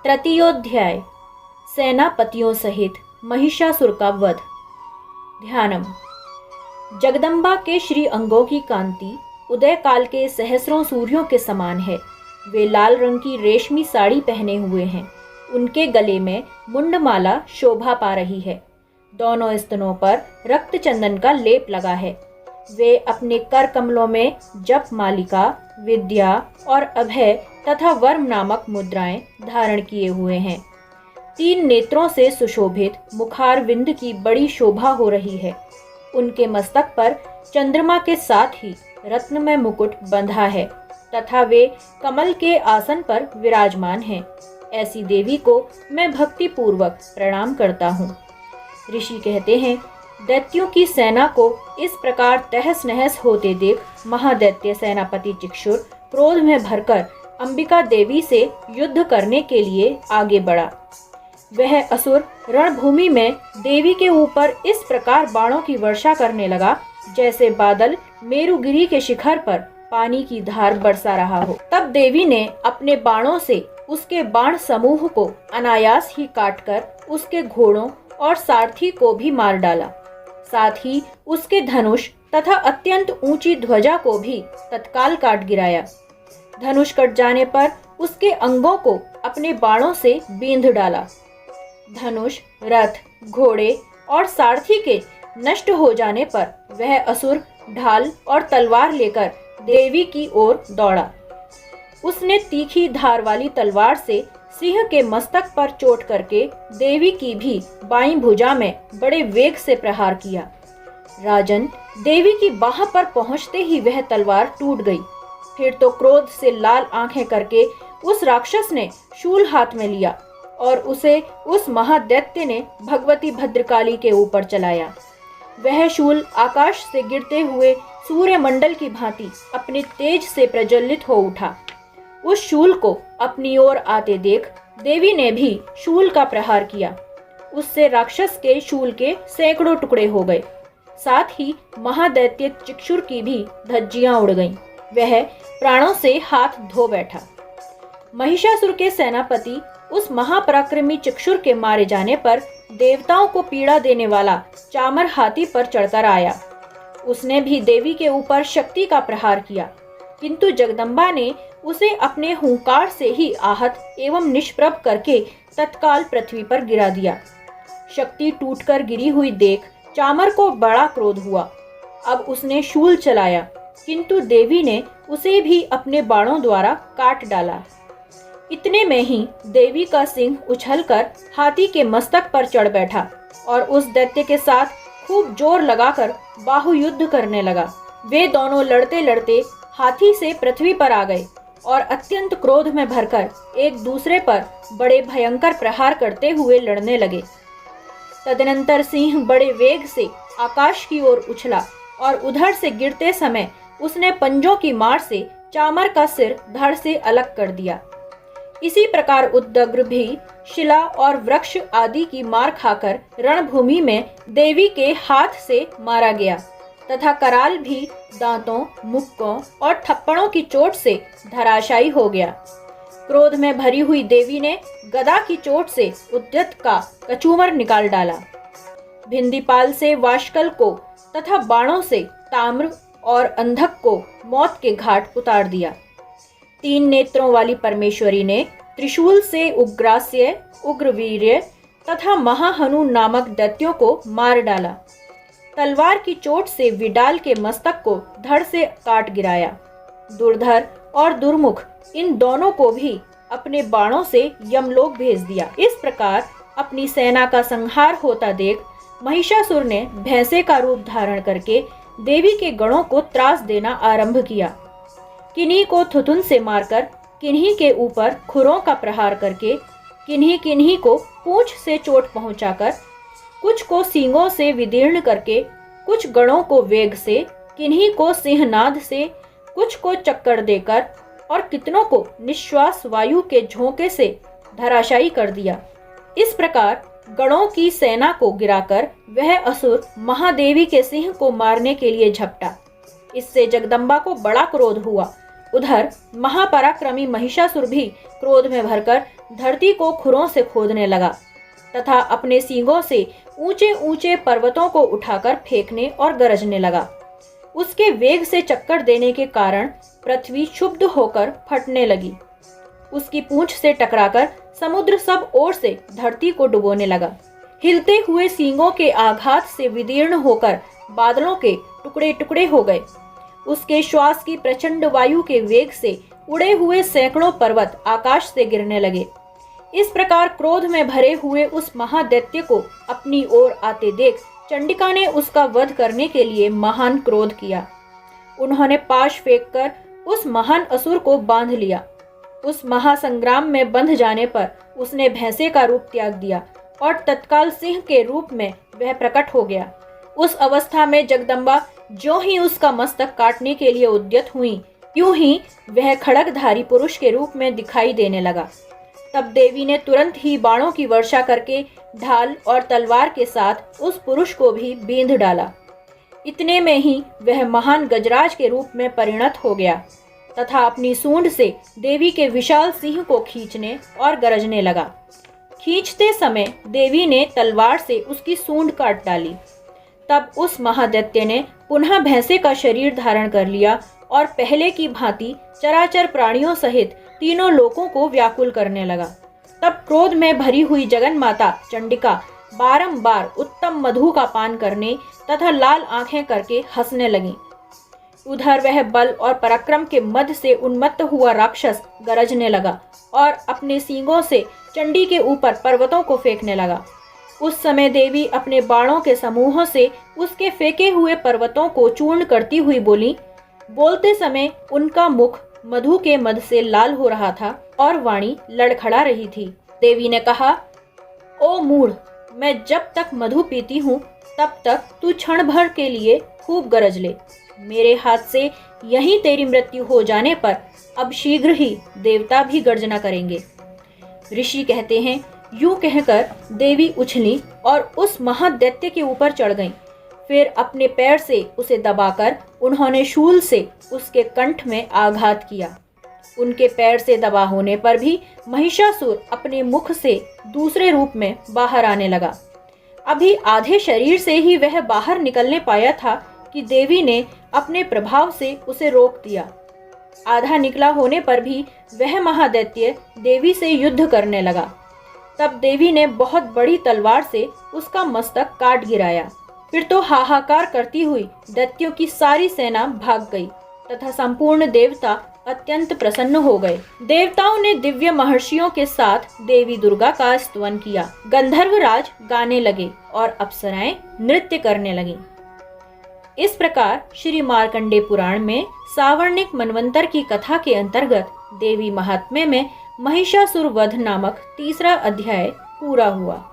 तृतीयोध्याय सेनापतियों सहित महिषासुर का वध। ध्यानम। जगदम्बा के श्री अंगों की कांति उदय काल के सहस्रों सूर्यों के समान है। वे लाल रंग की रेशमी साड़ी पहने हुए हैं। उनके गले में मुंडमाला शोभा पा रही है। दोनों स्तनों पर रक्त चंदन का लेप लगा है। वे अपने कर कमलों में जप मालिका, विद्या और अभय तथा वर्म नामक मुद्राएं धारण किए हुए हैं। 3 नेत्रों से सुशोभित मुखार विंद की बड़ी शोभा हो रही है। उनके मस्तक पर चंद्रमा के साथ ही रत्नमय मुकुट बंधा है तथा वे कमल के आसन पर विराजमान हैं। ऐसी देवी को मैं भक्ति पूर्वक प्रणाम करता हूँ। ऋषि कहते हैं, दैत्यों की सेना को इस प्रकार तहस नहस होते देख महादैत्य सेनापति चिक्षुर क्रोध में भरकर अंबिका देवी से युद्ध करने के लिए आगे बढ़ा। वह असुर रणभूमि में देवी के ऊपर इस प्रकार बाणों की वर्षा करने लगा जैसे बादल मेरुगिरी के शिखर पर पानी की धार बरसा रहा हो। तब देवी ने अपने बाणों से उसके बाण समूह को अनायास ही काटकर उसके घोड़ों और सारथी को भी मार डाला। साथ ही उसके धनुष तथा अत्यंत ऊंची ध्वजा को भी तत्काल काट गिराया। धनुष कट जाने पर उसके अंगों को अपने बाणों से बींध डाला। धनुष, रथ, घोड़े और सारथी के नष्ट हो जाने पर वह असुर ढाल और तलवार लेकर देवी की ओर दौड़ा। उसने तीखी धार वाली तलवार से सिंह के मस्तक पर चोट करके देवी की भी बाईं भुजा में बड़े वेग से प्रहार किया। राजन, देवी की बाह पर पहुंचते ही वह तलवार टूट गई। फिर तो क्रोध से लाल आंखें करके उस राक्षस ने शूल हाथ में लिया और उसे उस महादैत्य ने भगवती भद्रकाली के ऊपर चलाया। वह शूल आकाश से गिरते हुए सूर्यमंडल की भांति अपने तेज से प्रज्वलित हो उठा। उस शूल को अपनी ओर आते देख देवी ने भी शूल का प्रहार किया। उससे राक्षस के शूल के सैकड़ों टुकड़े हो गए। साथ ही महादैत्य चिक्षुर की भी धज्जियां उड़ गईं। वह प्राणों से हाथ धो बैठा। महिषासुर के सेनापति उस महापराक्रमी चिक्षुर के मारे जाने पर देवताओं को पीड़ा देने वाला चामर हाथी पर चढ़कर आया। उसने भी देवी के ऊपर शक्ति का प्रहार किया, किंतु जगदम्बा ने उसे अपने हुंकार से ही आहत एवं निष्प्रभ करके तत्काल पृथ्वी पर गिरा दिया। शक्ति टूटकर गिरी हुई देख चामर को बड़ा क्रोध हुआ। अब उसने शूल चलाया, किंतु देवी ने उसे भी अपने बाणों द्वारा काट डाला। इतने में ही देवी का सिंह उछलकर हाथी के मस्तक पर चढ़ बैठा और उस दैत्य के साथ खूब जोर लगाकर बाहुयुद्ध करने लगा। वे दोनों लड़ते लड़ते हाथी से पृथ्वी पर आ गए और अत्यंत क्रोध में भरकर एक दूसरे पर बड़े भयंकर प्रहार करते हुए लड़ने लगे। तदनंतर सिंह बड़े वेग से आकाश की ओर उछला और उधर से गिरते समय उसने पंजों की मार से चामर का सिर धड़ से अलग कर दिया। इसी प्रकार उद्दग्र भी शिला और वृक्ष आदि की मार खाकर रणभूमि में देवी के हाथ से मारा गया तथा कराल भी दांतों, मुक्कों और थप्पड़ों की चोट से धराशायी हो गया। क्रोध में भरी हुई देवी ने गदा की चोट से उद्यत का कचूमर निकाल डाला। भिंदीपाल से वाशकल को तथा बाणों से ताम्र और अंधक को मौत के घाट उतार दिया। 3 नेत्रों वाली परमेश्वरी ने त्रिशूल से उग्रास्य, उग्रवीर्य तथा महाहनु नामक दैत्यों को मार डाला। तलवार की चोट से विडाल के मस्तक को धड़ से काट गिराया। दुर्धर और दुर्मुख इन दोनों को भी अपने बाणों से यमलोक भेज दिया। इस प्रकार अपनी सेना का संहार होता देख महिषासुर ने भैंसे का रूप धारण करके देवी के गणों को त्रास देना आरंभ किया। किन्हीं को थुथुन से मारकर, किन्हीं के ऊपर खुरों का प्रहार करके, किन्हीं किन्हीं को पूंछ से चोट पहुंचाकर, कुछ को सींगों से विदीर्ण करके, कुछ गणों को वेग से, किन्हीं को सिंहनाद से, कुछ को चक्कर देकर और कितनों को निश्वास वायु के झोंके से धराशायी कर दिया। इस प्रकार गणों की सेना को गिराकर वह असुर महादेवी के सिंह को मारने के लिए झपटा। इससे जगदम्बा को बड़ा क्रोध हुआ। उधर महापराक्रमी महिषासुर भी क्रोध में भरकर धरती को खुरों से खोदने लगा तथा अपने सींगों से ऊंचे ऊंचे पर्वतों को उठाकर फेंकने और गरजने लगा। उसके वेग से चक्कर देने के कारण पृथ्वी क्षुब्ध होकर फटने लगी। उसकी पूंछ से टकराकर समुद्र सब ओर से धरती को डुबोने लगा। हिलते हुए सींगों के आघात से विदीर्ण होकर बादलों के टुकड़े टुकड़े हो गए। उसके श्वास की प्रचंड वायु के वेग से उड़े हुए सैकड़ों पर्वत आकाश से गिरने लगे। इस प्रकार क्रोध में भरे हुए उस महादैत्य को अपनी ओर आते देख चंडिका ने उसका वध करने के लिए महान क्रोध किया। उन्होंने पाश फेंककर उस महान असुर को बांध लिया। उस महासंग्राम में बंध जाने पर उसने भैंसे का रूप त्याग दिया और तत्काल सिंह के रूप में वह प्रकट हो गया। उस अवस्था में जगदम्बा जो ही उसका मस्तक काटने के लिए उद्यत हुई, यूं ही वह खड्गधारी पुरुष के रूप में दिखाई देने लगा। तब देवी ने तुरंत ही बाणों की वर्षा करके ढाल और तलवार के साथ उस पुरुष को भी बींध डाला। इतने में ही वह महान गजराज के रूप में परिणत हो गया तथा अपनी सूंड से देवी के विशाल सिंह को खींचने और गरजने लगा। खींचते समय देवी ने तलवार से उसकी सूंड काट डाली। तब उस महादैत्य ने पुनः भैंसे का शरीर धारण कर लिया और पहले की भांति चराचर प्राणियों सहित तीनों लोकों को व्याकुल करने लगा। तब क्रोध में भरी हुई जगन माता चंडिका बारंबार उत्तम मधु का पान करने तथा लाल आंखें करके हंसने लगी। उधर वह बल और पराक्रम के मद से उन्मत्त हुआ राक्षस गरजने लगा और अपने सींगों से चंडी के ऊपर पर्वतों को फेंकने लगा। उस समय देवी अपने बाणों के समूहों से उसके फेंके हुए पर्वतों को चूर्ण करती हुई बोली। बोलते समय उनका मुख मधु के मद से लाल हो रहा था और वाणी लड़खड़ा रही थी। देवी ने कहा, ओ मूढ़, मैं जब तक मधु पीती हूँ तब तक तू क्षण भर के लिए खूब गरज ले। मेरे हाथ से यहीं तेरी मृत्यु हो जाने पर अब शीघ्र ही देवता भी गर्जना करेंगे। ऋषि कहते हैं, यूं कहकर देवी उछली और उस महादैत्य के ऊपर चढ़ गईं। फिर अपने पैर से उसे दबाकर उन्होंने शूल से उसके कंठ में आघात किया। उनके पैर से दबा होने पर भी महिषासुर अपने मुख से दूसरे रूप में बाहर आने लगा। अभी आधे शरीर से ही वह बाहर निकलने पाया था कि देवी ने अपने प्रभाव से उसे रोक दिया। आधा निकला होने पर भी वह महादैत्य देवी से युद्ध करने लगा। तब देवी ने बहुत बड़ी तलवार से उसका मस्तक काट गिराया। फिर तो हाहाकार करती हुई दैत्यों की सारी सेना भाग गई तथा संपूर्ण देवता अत्यंत प्रसन्न हो गए। देवताओं ने दिव्य महर्षियों के साथ देवी दुर्गा का स्तवन किया। गंधर्वराज गाने लगे और अप्सराएं नृत्य करने लगीं। इस प्रकार श्री मार्कंडेय पुराण में सावर्णिक मनवंतर की कथा के अंतर्गत देवी महात्म्य में महिषासुर वध नामक तीसरा अध्याय पूरा हुआ।